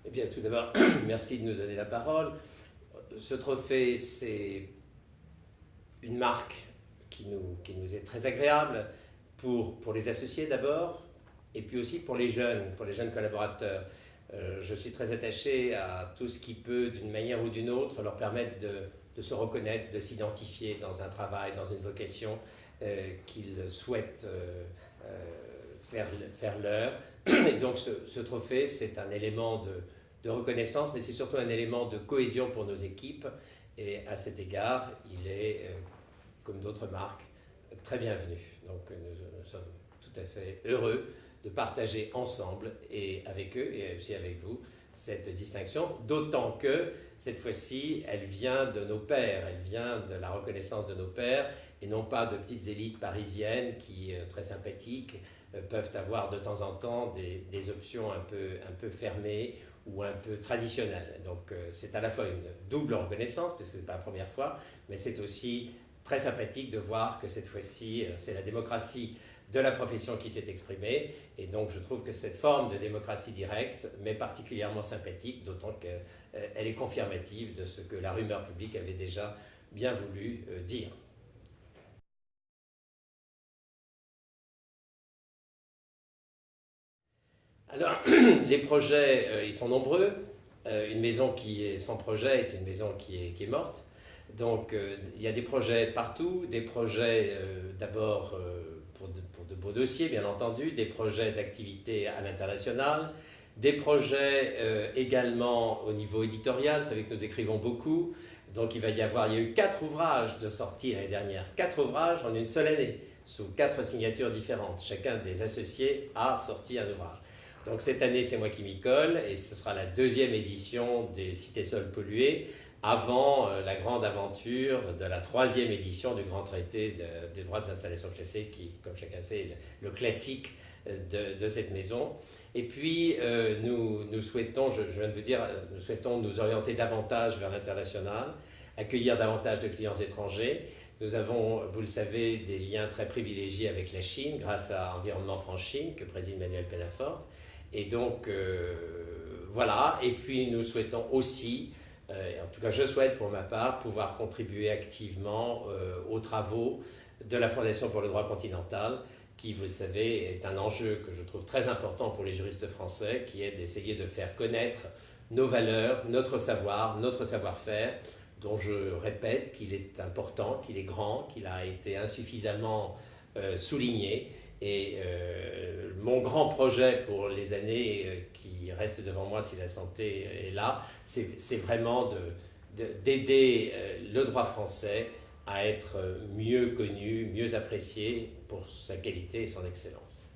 Eh bien, tout d'abord, merci de nous donner la parole. Ce trophée, c'est une marque qui nous est très agréable pour les associés d'abord, et puis aussi pour les jeunes collaborateurs. Je suis très attaché à tout ce qui peut, d'une manière ou d'une autre, leur permettre de se reconnaître, de s'identifier dans un travail, dans une vocation qu'ils souhaitent faire leur. Et donc ce trophée, c'est un élément de reconnaissance, mais c'est surtout un élément de cohésion pour nos équipes. Et à cet égard, il est, comme d'autres marques, très bienvenu. Donc nous sommes tout à fait heureux de partager ensemble et avec eux et aussi avec vous cette distinction, d'autant que cette fois-ci, elle vient de nos pairs, elle vient de la reconnaissance de nos pairs et non pas de petites élites parisiennes qui, très sympathiques, peuvent avoir de temps en temps des options un peu fermées ou un peu traditionnelles. Donc c'est à la fois une double reconnaissance, parce que ce n'est pas la première fois, mais c'est aussi très sympathique de voir que cette fois-ci, c'est la démocratie de la profession qui s'est exprimée. Et donc je trouve que cette forme de démocratie directe m'est particulièrement sympathique, d'autant qu'elle est confirmative de ce que la rumeur publique avait déjà bien voulu dire. Alors, les projets, ils sont nombreux. Une maison qui est sans projet est une maison qui est morte. Donc, il y a des projets partout, des projets d'abord pour de beaux dossiers, bien entendu, des projets d'activité à l'international, des projets également au niveau éditorial. Vous savez que nous écrivons beaucoup. Donc, il y a eu 4 ouvrages de sortie l'année dernière, 4 ouvrages en une seule année, sous 4 signatures différentes. Chacun des associés a sorti un ouvrage. Donc cette année, c'est moi qui m'y colle, et ce sera la 2e édition des Cités-Sols polluées, avant la grande aventure de la 3e édition du Grand Traité des droits des installations classées, qui, comme chacun sait, est le classique de cette maison. Et puis, nous souhaitons, je viens de vous dire, nous souhaitons nous orienter davantage vers l'international, accueillir davantage de clients étrangers. Nous avons, vous le savez, des liens très privilégiés avec la Chine, grâce à Environnement France-Chine, que préside Manuel Penaforte. Et donc, voilà. Et puis, nous souhaitons aussi, en tout cas je souhaite pour ma part, pouvoir contribuer activement aux travaux de la Fondation pour le droit continental, qui, vous le savez, est un enjeu que je trouve très important pour les juristes français, qui est d'essayer de faire connaître nos valeurs, notre savoir, notre savoir-faire, dont je répète qu'il est important, qu'il est grand, qu'il a été insuffisamment souligné. Et mon grand projet pour les années qui restent devant moi, si la santé est là, c'est vraiment d'aider le droit français à être mieux connu, mieux apprécié pour sa qualité et son excellence.